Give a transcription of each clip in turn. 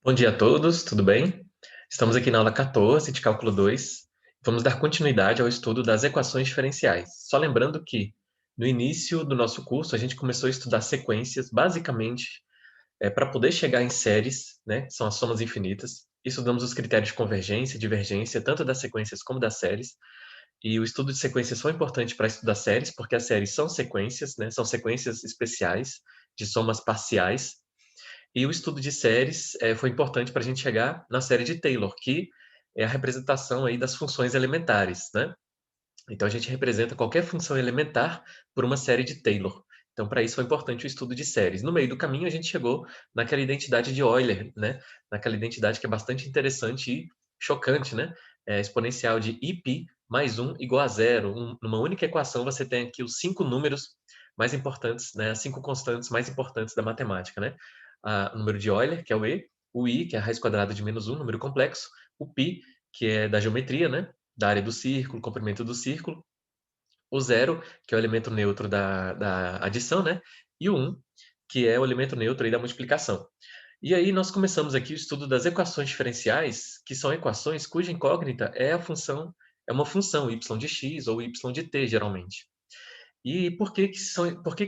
Bom dia a todos, tudo bem? Estamos aqui na aula 14 de Cálculo 2. Vamos dar continuidade ao estudo das equações diferenciais. Só lembrando que, no início do nosso curso, a gente começou a estudar sequências, basicamente, para poder chegar em séries, né, que são as somas infinitas. Estudamos os critérios de convergência e divergência, tanto das sequências como das séries. E o estudo de sequências foi importante para estudar séries, porque as séries são sequências, né, são sequências especiais de somas parciais. E o estudo de séries foi importante para a gente chegar na série de Taylor, que é a representação aí das funções elementares, né? Então a gente representa qualquer função elementar por uma série de Taylor. Então para isso foi importante o estudo de séries. No meio do caminho a gente chegou naquela identidade de Euler, né? Naquela identidade que é bastante interessante e chocante, né? Exponencial de iπ mais 1 igual a zero. Numa única equação você tem aqui os 5 números mais importantes, né? As 5 constantes mais importantes da matemática, né? O número de Euler, que é o i, que é a raiz quadrada de menos 1, número complexo, o π, que é da geometria, né? Da área do círculo, comprimento do círculo, o zero, que é o elemento neutro da adição, né? E o 1, que é o elemento neutro aí da multiplicação. E aí nós começamos aqui o estudo das equações diferenciais, que são equações cuja incógnita é uma função y de x ou y de t, geralmente. E por que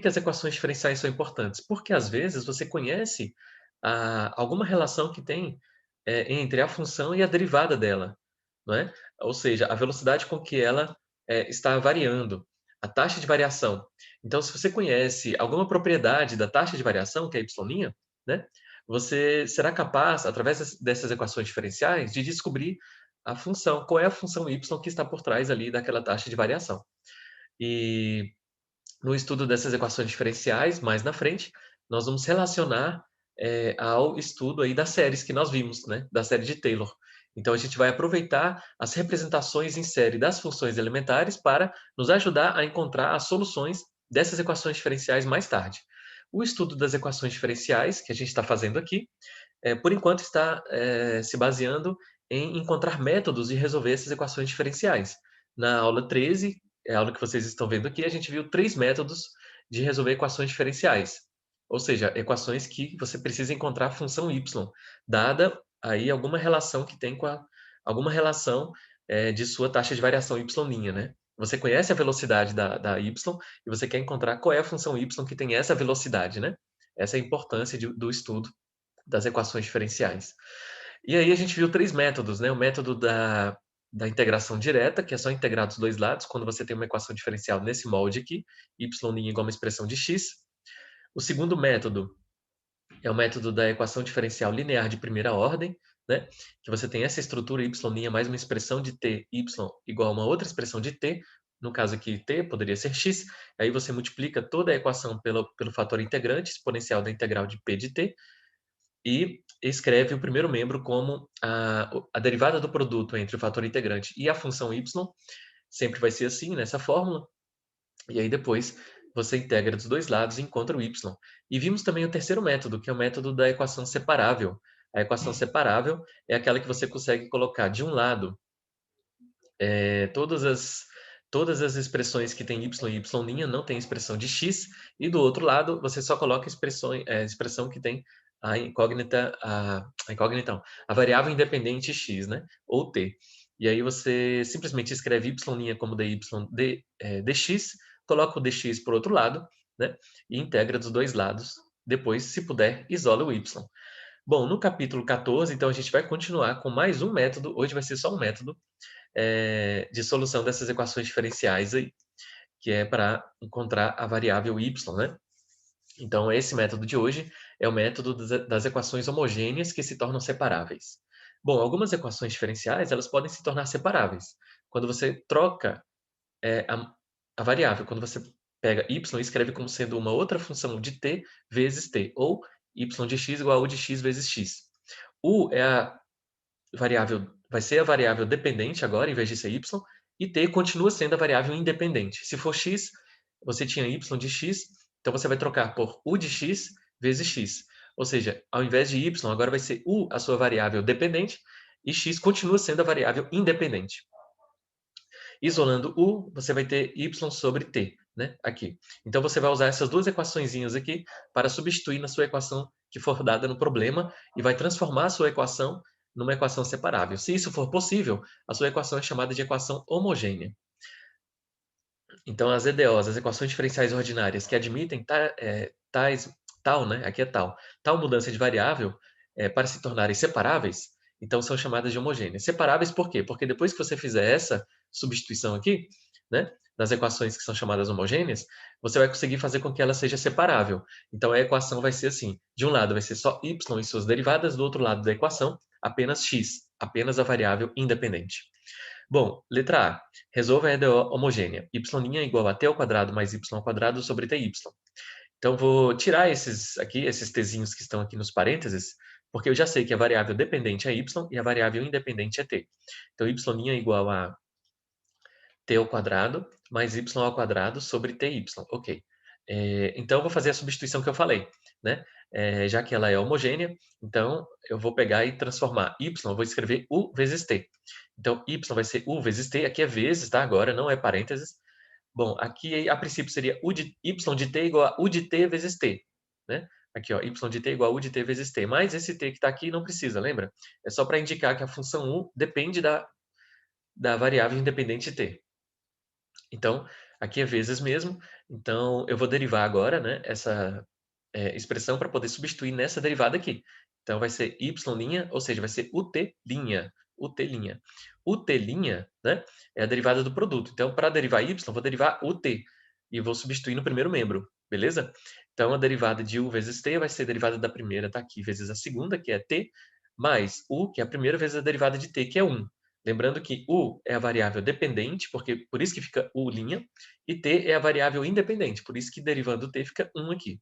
as equações diferenciais são importantes? Porque às vezes você conhece alguma relação que tem entre a função e a derivada dela, não é? Ou seja, a velocidade com que ela está variando, a taxa de variação. Então, se você conhece alguma propriedade da taxa de variação, que é y', né? Você será capaz, através dessas equações diferenciais, de descobrir a função, qual é a função y que está por trás ali daquela taxa de variação. E no estudo dessas equações diferenciais, mais na frente, nós vamos relacionar ao estudo aí das séries que nós vimos, né? Da série de Taylor. Então, a gente vai aproveitar as representações em série das funções elementares para nos ajudar a encontrar as soluções dessas equações diferenciais mais tarde. O estudo das equações diferenciais, que a gente está fazendo aqui, por enquanto está se baseando em encontrar métodos de resolver essas equações diferenciais. Na aula 13, é a aula que vocês estão vendo aqui, a gente viu 3 métodos de resolver equações diferenciais. Ou seja, equações que você precisa encontrar a função y, dada aí alguma relação que tem alguma relação de sua taxa de variação y', né? Você conhece a velocidade da y e você quer encontrar qual é a função y que tem essa velocidade, né? Essa é a importância do estudo das equações diferenciais. E aí a gente viu 3 métodos, né? O método da integração direta, que é só integrar dos dois lados, quando você tem uma equação diferencial nesse molde aqui, y' igual a uma expressão de x. O segundo método é o método da equação diferencial linear de primeira ordem, né? Que você tem essa estrutura y' mais uma expressão de t, y igual a uma outra expressão de t, no caso aqui t poderia ser x, aí você multiplica toda a equação pelo fator integrante, exponencial da integral de p de t, e escreve o primeiro membro como a derivada do produto entre o fator integrante e a função y, sempre vai ser assim, nessa fórmula, e aí depois você integra dos dois lados e encontra o y. E vimos também o terceiro método, que é o método da equação separável. A equação separável é aquela que você consegue colocar de um lado é, todas as todas as expressões que tem y e y' não tem expressão de x, e do outro lado você só coloca expressão que tem a incógnita não, a variável independente x, né? Ou t. E aí você simplesmente escreve y' como dx, coloca o dx por outro lado, né? E integra dos dois lados. Depois, se puder, isola o y. Bom, no capítulo 14, então a gente vai continuar com mais um método. Hoje vai ser só um método de solução dessas equações diferenciais aí, que é para encontrar a variável y, né? Então, esse método de hoje é o método das equações homogêneas que se tornam separáveis. Bom, algumas equações diferenciais, elas podem se tornar separáveis. Quando você troca é, a, a variável, quando você pega y e escreve como sendo uma outra função de t vezes t, ou y de x igual a u de x vezes x. U é a vai ser a variável dependente agora, em vez de ser y, e t continua sendo a variável independente. Se for x, você tinha y de x, então você vai trocar por u de x vezes x. Ou seja, ao invés de y, agora vai ser u a sua variável dependente, e x continua sendo a variável independente. Isolando u, você vai ter y sobre t, né? Aqui. Então você vai usar essas duas equaçõezinhas aqui para substituir na sua equação que for dada no problema e vai transformar a sua equação numa equação separável. Se isso for possível, a sua equação é chamada de equação homogênea. Então, as EDOs, as equações diferenciais ordinárias que admitem tal, né? Aqui é tal mudança de variável para se tornarem separáveis, então são chamadas de homogêneas. Separáveis por quê? Porque depois que você fizer essa substituição aqui, né? Das equações que são chamadas homogêneas, você vai conseguir fazer com que ela seja separável. Então, a equação vai ser assim: de um lado vai ser só y e suas derivadas, do outro lado da equação, apenas x, apenas a variável independente. Bom, letra A. Resolva a EDO homogênea. Y' é igual a t ao quadrado mais y ao quadrado sobre ty. Então, vou tirar esses tzinhos que estão aqui nos parênteses, porque eu já sei que a variável dependente é y e a variável independente é t. Então, y' é igual a t ao quadrado mais y ao quadrado sobre ty. Ok. Então, eu vou fazer a substituição que eu falei, né? Já que ela é homogênea, então eu vou pegar e transformar y, eu vou escrever u vezes t. Então, y vai ser u vezes t, aqui é vezes, tá? Agora não é parênteses. Bom, aqui a princípio seria y de t igual a u de t vezes t, né? Aqui, ó, y de t igual a u de t vezes t. Mas esse t que está aqui não precisa, lembra? É só para indicar que a função u depende da variável independente t. Então, aqui é vezes mesmo. Então, eu vou derivar agora, né, essa expressão para poder substituir nessa derivada aqui. Então, vai ser y', ou seja, vai ser ut', ut'. Ut', né, é a derivada do produto. Então, para derivar y, vou derivar ut e vou substituir no primeiro membro, beleza? Então, a derivada de u vezes t vai ser a derivada da primeira, tá aqui, vezes a segunda, que é t, mais u, que é a primeira vezes a derivada de t, que é 1. Lembrando que u é a variável dependente, por isso que fica u', e t é a variável independente, por isso que derivando t fica 1 aqui.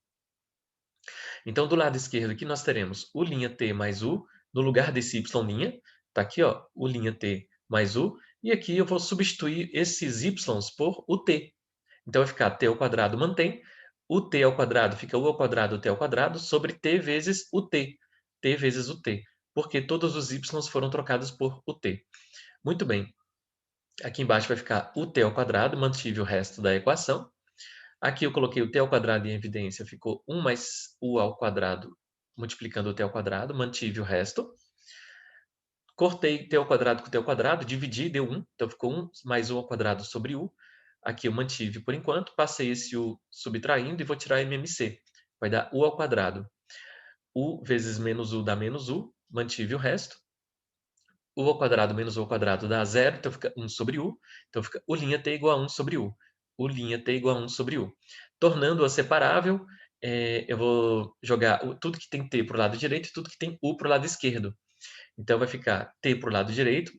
Então, do lado esquerdo aqui nós teremos u' mais u, no lugar desse y', tá aqui, ó, u' mais u, e aqui eu vou substituir esses y's por ut. Então, vai ficar t ao quadrado mantém, ut ao quadrado fica u ao quadrado, t ao quadrado, sobre t vezes ut, t vezes ut, porque todos os y's foram trocados por ut. Muito bem. Aqui embaixo vai ficar ut ao quadrado, mantive o resto da equação. Aqui eu coloquei o t ao quadrado em evidência, ficou 1 mais u ao quadrado, multiplicando o t ao quadrado, mantive o resto. Cortei t ao quadrado com t ao quadrado, dividi, deu 1, então ficou 1 mais u ao quadrado sobre u. Aqui eu mantive por enquanto, passei esse u subtraindo e vou tirar MMC. Vai dar u ao quadrado. U vezes menos u dá menos u, mantive o resto. U ao quadrado menos u ao quadrado dá 0, então fica 1 sobre u. Então fica u' igual a 1 sobre u. U' igual a 1 sobre u. Tornando-a separável, eu vou jogar tudo que tem t para o lado direito e tudo que tem u para o lado esquerdo. Então vai ficar t para o lado direito,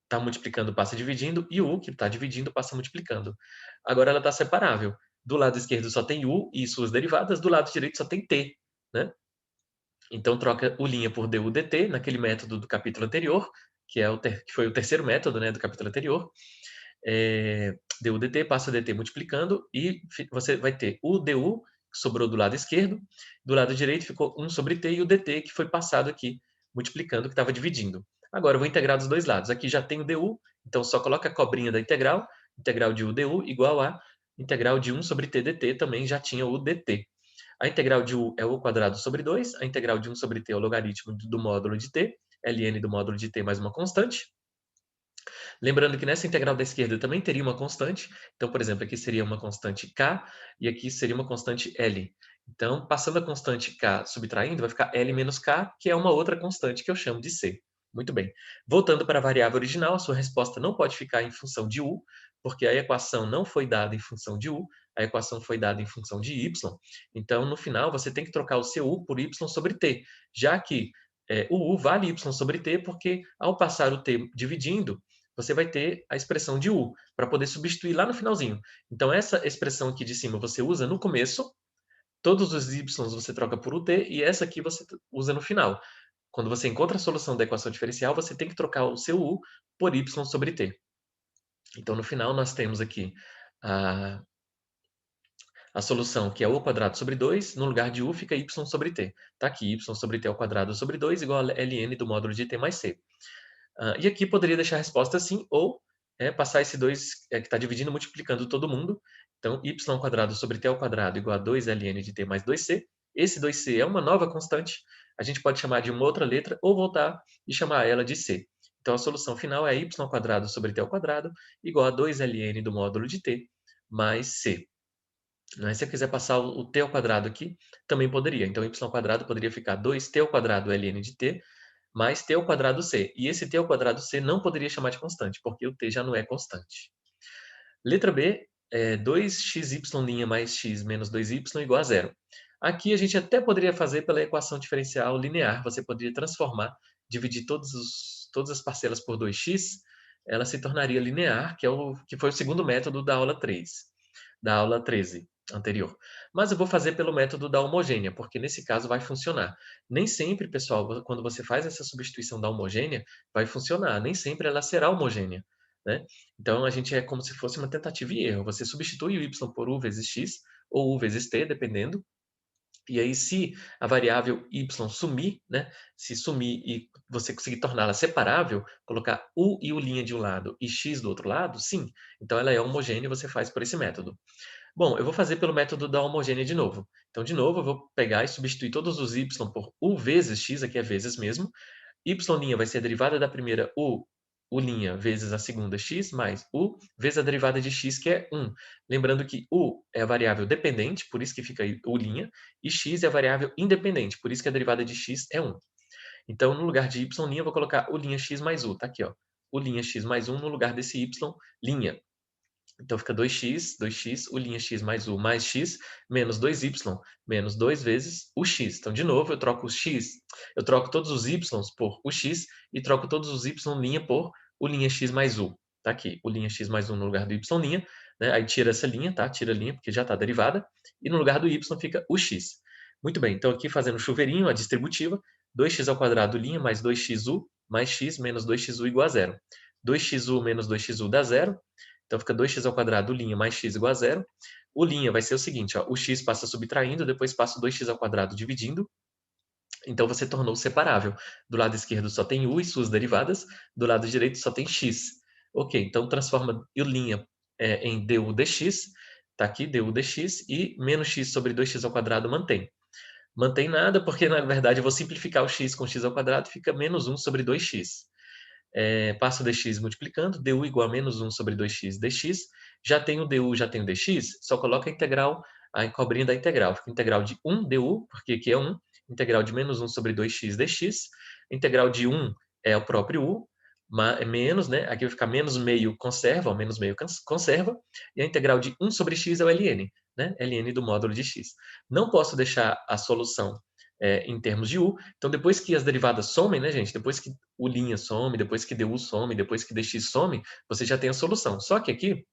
está multiplicando, passa dividindo, e u, que está dividindo, passa multiplicando. Agora ela está separável. Do lado esquerdo só tem u e suas derivadas, do lado direito só tem t, né? Então troca u' por du dt, naquele método do capítulo anterior, que foi o terceiro método, né, do capítulo anterior. Du dt passa dt multiplicando e você vai ter o du, que sobrou do lado esquerdo, do lado direito ficou 1 sobre t e o dt, que foi passado aqui, multiplicando, que estava dividindo. Agora eu vou integrar dos dois lados. Aqui já tem o du, então só coloca a cobrinha da integral de u du igual a integral de 1 sobre t dt, também já tinha o dt. A integral de u é u quadrado sobre 2, a integral de 1 sobre t é o logaritmo do módulo de t, ln do módulo de t mais uma constante. Lembrando que nessa integral da esquerda também teria uma constante. Então, por exemplo, aqui seria uma constante k e aqui seria uma constante l. Então, passando a constante k subtraindo, vai ficar l menos k, que é uma outra constante que eu chamo de c. Muito bem. Voltando para a variável original, a sua resposta não pode ficar em função de u, porque a equação não foi dada em função de u, a equação foi dada em função de y. Então, no final, você tem que trocar o seu u por y sobre t, já que o u vale y sobre t, porque ao passar o t dividindo, você vai ter a expressão de u, para poder substituir lá no finalzinho. Então, essa expressão aqui de cima você usa no começo, todos os y você troca por ut, e essa aqui você usa no final. Quando você encontra a solução da equação diferencial, você tem que trocar o seu u por y sobre t. Então, no final, nós temos aqui a solução, que é u ao quadrado sobre 2, no lugar de u fica y sobre t. Está aqui, y sobre t ao quadrado sobre 2 igual a ln do módulo de t mais c. E aqui poderia deixar a resposta assim, ou passar esse 2 que está dividindo, multiplicando todo mundo. Então, y ao quadrado sobre t ao quadrado igual a 2 ln de t mais 2c. Esse 2c é uma nova constante, a gente pode chamar de uma outra letra ou voltar e chamar ela de c. Então, a solução final é y² sobre t² igual a 2ln do módulo de t mais c. Né? Se eu quiser passar o t² aqui, também poderia. Então, y² poderia ficar 2t² ln de t mais t² c. E esse t² c não poderia chamar de constante, porque o t já não é constante. Letra B é 2xy' mais x menos 2y igual a zero. Aqui a gente até poderia fazer pela equação diferencial linear. Você poderia transformar, dividir todas as parcelas por 2x, ela se tornaria linear, que foi o segundo método da aula 3, da aula 13 anterior. Mas eu vou fazer pelo método da homogênea, porque nesse caso vai funcionar. Nem sempre, pessoal, quando você faz essa substituição da homogênea, vai funcionar. Nem sempre ela será homogênea, né? Então, a gente é como se fosse uma tentativa e erro. Você substitui o y por u vezes x, ou u vezes t, dependendo. E aí, se a variável y sumir, né? Se sumir e você conseguir torná-la separável, colocar u e u' de um lado e x do outro lado, sim. Então, ela é homogênea e você faz por esse método. Bom, eu vou fazer pelo método da homogênea de novo. Então, de novo, eu vou pegar e substituir todos os y por u vezes x, aqui é vezes mesmo. Y' vai ser a derivada da primeira u' vezes a segunda x, mais u vezes a derivada de x, que é 1. Lembrando que u é a variável dependente, por isso que fica u', e x é a variável independente, por isso que a derivada de x é 1. Então, no lugar de y', eu vou colocar u' mais u, tá aqui, ó. U' mais 1 no lugar desse y'. Então, fica 2x, u' mais u mais x, menos 2y, menos 2 vezes o x. Então, de novo, eu troco todos os y por o x e troco todos os y' por u' mais u. Tá aqui, u' mais 1 no lugar do y', né? Aí tira essa linha, tá? Tira a linha, porque já está derivada. E no lugar do y fica o x. Muito bem, então aqui fazendo chuveirinho, a distributiva, 2x² mais 2xu mais x menos 2xu igual a zero. 2xu menos 2xu dá zero. Então, fica 2x² mais x igual a zero. O linha vai ser o seguinte, ó, o x passa subtraindo, depois passa o 2x² dividindo. Então, você tornou separável. Do lado esquerdo só tem u e suas derivadas, do lado direito só tem x. Ok, então transforma o linha em du dx, está aqui, du dx, e menos x sobre 2x² mantém. Mantém nada, porque na verdade eu vou simplificar o x com x² e fica menos 1 sobre 2x. Passo o dx multiplicando, du igual a menos 1 sobre 2x dx. Já tem o du, já tem o dx, só coloca a integral, a cobrinha da integral. Fica integral de 1 du, porque aqui é 1, integral de menos 1 sobre 2x dx. Integral de 1 é o próprio u, menos, né? Aqui vai ficar menos meio conserva, menos meio conserva. E a integral de 1 sobre x é o ln, né? ln do módulo de x. Não posso deixar a solução em termos de u. Então, depois que as derivadas somem, né, gente? Depois que o linha some, depois que du some, depois que dx some, você já tem a solução. Só que aqui,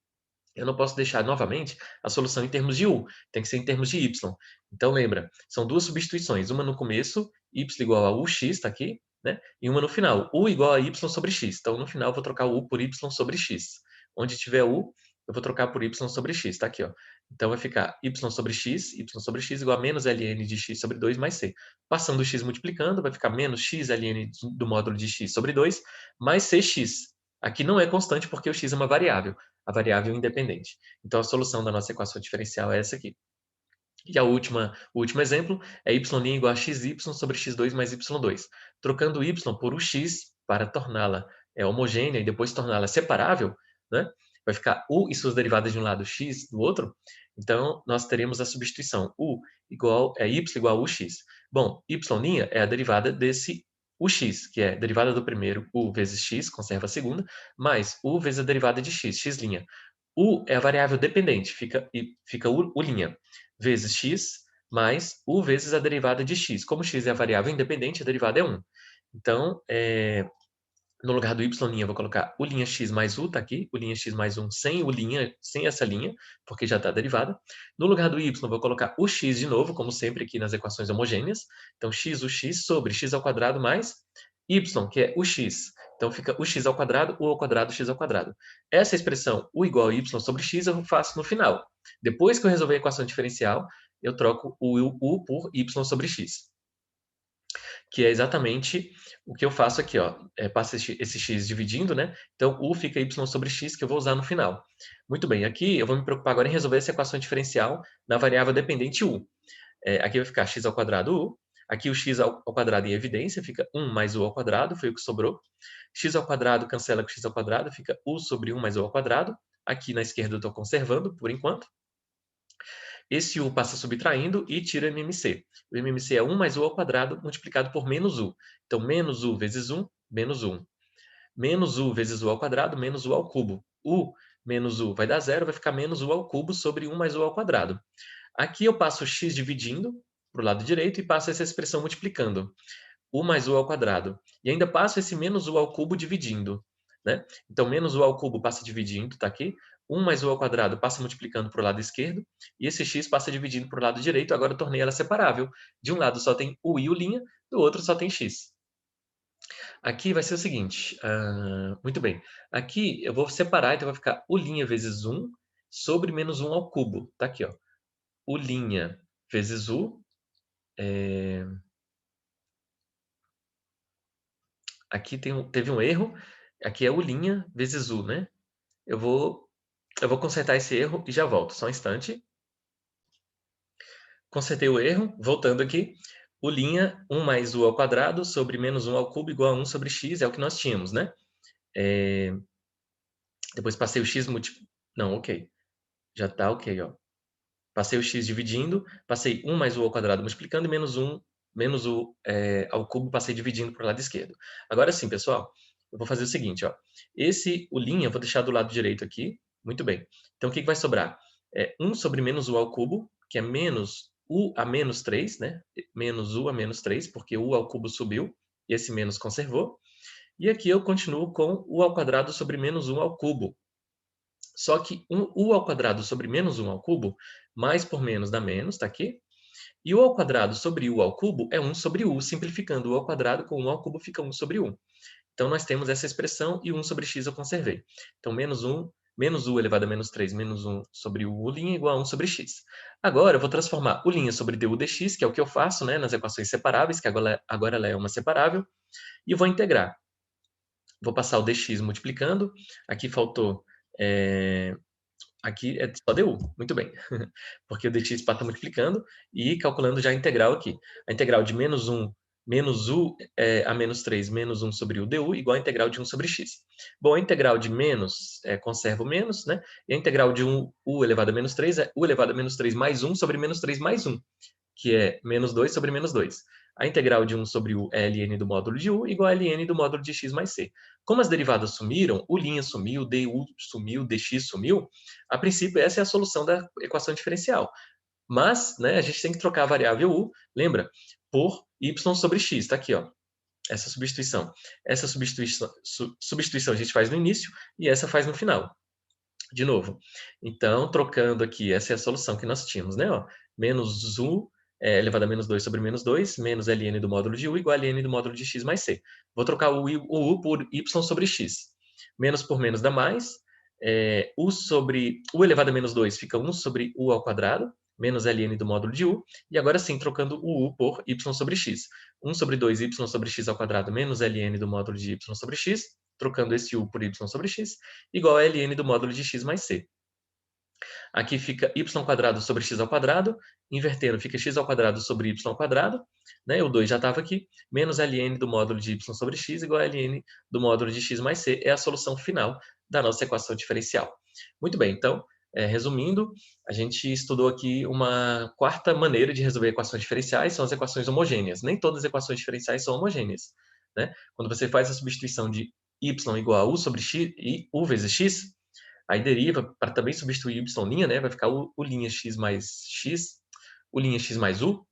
eu não posso deixar novamente a solução em termos de u, tem que ser em termos de y. Então, lembra, são duas substituições. Uma no começo, y igual a ux, está aqui, né? E uma no final, u igual a y sobre x. Então, no final, eu vou trocar o u por y sobre x. Onde tiver u, eu vou trocar por y sobre x, está aqui, ó. Então, vai ficar y sobre x igual a menos ln de x sobre 2 mais c. Passando o x multiplicando, vai ficar menos x ln do módulo de x sobre 2 mais cx. Aqui não é constante porque o x é uma variável, a variável independente. Então, a solução da nossa equação diferencial é essa aqui. E o último exemplo é y' igual a xy sobre x2 mais y2. Trocando y por o x para torná-la homogênea e depois torná-la separável, né? Vai ficar u e suas derivadas de um lado, x do outro. Então, nós teremos a substituição y igual a ux. Bom, y' é a derivada desse ux, que é a derivada do primeiro, u vezes x, conserva a segunda, mais u vezes a derivada de x, x'. U é a variável dependente, fica u', vezes x, mais u vezes a derivada de x. Como x é a variável independente, a derivada é 1. Então, no lugar do y' eu vou colocar u' mais u, tá aqui, u' mais 1 sem sem essa linha, porque já está derivada. No lugar do y eu vou colocar o x de novo, como sempre aqui nas equações homogêneas. Então, x, o x sobre x² mais y, que é o x. Então, fica o x ao quadrado, u ao quadrado, x ao quadrado. Essa expressão u igual a y sobre x eu faço no final. Depois que eu resolver a equação diferencial, eu troco o u por y sobre x, que é exatamente o que eu faço aqui, ó. Passa esse x dividindo, né? Então, u fica y sobre x, que eu vou usar no final. Muito bem, aqui eu vou me preocupar agora em resolver essa equação diferencial na variável dependente u. Aqui vai ficar x ao quadrado u. Aqui o x ao quadrado em evidência, fica 1 mais u ao quadrado, foi o que sobrou. X ao quadrado cancela com x ao quadrado, fica u sobre 1 mais u ao quadrado. Aqui na esquerda eu estou conservando, por enquanto. Esse u passa subtraindo e tira MMC. O MMC é 1 mais u ao quadrado multiplicado por menos u. Então, menos u vezes 1, menos 1. Menos u vezes u ao quadrado, menos u ao cubo. U menos u vai dar zero, vai ficar menos u ao cubo sobre 1 mais u ao quadrado. Aqui eu passo x dividindo para o lado direito e passo essa expressão multiplicando. U mais u ao quadrado. E ainda passo esse menos u ao cubo dividindo. Né? Então, menos u ao cubo passa dividindo, está aqui. 1 mais u ao quadrado passa multiplicando para o lado esquerdo. E esse x passa dividindo para o lado direito. Agora eu tornei ela separável. De um lado só tem u e u', do outro só tem x. Aqui vai ser o seguinte. Muito bem. Aqui eu vou separar, então vai ficar u' vezes 1 sobre menos 1 ao cubo. Está aqui, ó. U' vezes u. Aqui teve um erro. Aqui é u' vezes u, né? Eu vou consertar esse erro e já volto. Só um instante. Consertei o erro. Voltando aqui. U', 1 mais u ao quadrado sobre menos 1 ao cubo igual a 1 sobre x. É o que nós tínhamos, né? Depois passei o x Não, ok. Já está ok, ó. Passei o x dividindo. Passei 1 mais u ao quadrado multiplicando e menos u ao cubo passei dividindo para o lado esquerdo. Agora sim, pessoal. Eu vou fazer o seguinte, ó. Esse u' eu vou deixar do lado direito aqui. Muito bem. Então, o que vai sobrar? 1 sobre menos u ao cubo, que é menos u a menos 3, né? Menos u a menos 3, porque u ao cubo subiu, e esse menos conservou. E aqui eu continuo com u ao quadrado sobre menos 1 ao cubo. Só que u ao quadrado sobre menos 1 ao cubo, mais por menos dá menos, está aqui. E u ao quadrado sobre u ao cubo é 1 sobre u, simplificando u ao quadrado com u ao cubo fica 1 sobre u. Então, nós temos essa expressão e 1 sobre x eu conservei. Então, menos u elevado a menos 3, menos 1 sobre u' igual a 1 sobre x. Agora, eu vou transformar u' sobre du dx, que é o que eu faço, né, nas equações separáveis, que agora ela é uma separável, e vou integrar. Vou passar o dx multiplicando. Aqui faltou... Aqui é só du, muito bem. Porque o dx está multiplicando e calculando já a integral aqui. A integral de menos 1 menos u a menos 3 menos 1 sobre u du igual a integral de 1 sobre x. Bom, a integral de menos conserva o menos, né? E a integral de u elevado a menos 3 é u elevado a menos 3 mais 1 sobre menos 3 mais 1, que é menos 2 sobre menos 2. A integral de 1 sobre u é ln do módulo de u igual a ln do módulo de x mais c. Como as derivadas sumiram, u' sumiu, du sumiu, dx sumiu, a princípio essa é a solução da equação diferencial. Mas, né, a gente tem que trocar a variável u, lembra, por y sobre x. Está aqui, ó, essa substituição. Essa substituição a gente faz no início e essa faz no final. De novo. Então, trocando aqui, essa é a solução que nós tínhamos, né? Ó, menos u elevado a menos 2 sobre menos 2, menos ln do módulo de u igual a ln do módulo de x mais c. Vou trocar o u por y sobre x. Menos por menos dá mais. U elevado a menos 2 fica 1 sobre u ao quadrado, menos ln do módulo de u. E agora sim, trocando o u por y sobre x. 1 sobre 2y sobre x ao quadrado menos ln do módulo de y sobre x. Trocando esse u por y sobre x, igual a ln do módulo de x mais c. Aqui fica y quadrado sobre x ao quadrado, invertendo fica x ao quadrado sobre y ao quadrado, né? O 2 já estava aqui, menos ln do módulo de y sobre x igual a ln do módulo de x mais c, é a solução final da nossa equação diferencial. Muito bem, então, resumindo, a gente estudou aqui uma quarta maneira de resolver equações diferenciais, são as equações homogêneas. Nem todas as equações diferenciais são homogêneas, né? Quando você faz a substituição de y igual a u sobre x e u vezes x, aí deriva para também substituir y', né? Vai ficar u' x mais u.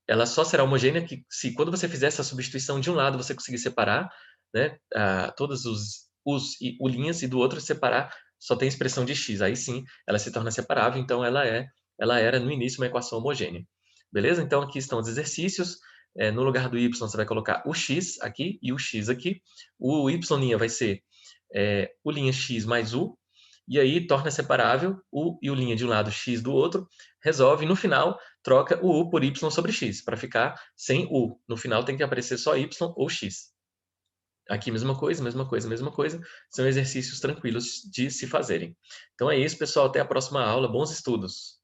Ela só será homogênea se quando você fizer essa substituição de um lado você conseguir separar, né? Todos os u's e u'linhas e do outro separar só tem expressão de x. Aí sim ela se torna separável, então ela era no início uma equação homogênea. Beleza? Então aqui estão os exercícios. No lugar do y você vai colocar o x aqui e o x aqui. O y' vai ser u'(x) mais u, e aí torna separável u e u' de um lado, x do outro, resolve, e no final troca o u por y sobre x, para ficar sem u. No final tem que aparecer só y ou x. Aqui mesma coisa, mesma coisa, mesma coisa. São exercícios tranquilos de se fazerem. Então é isso, pessoal. Até a próxima aula. Bons estudos!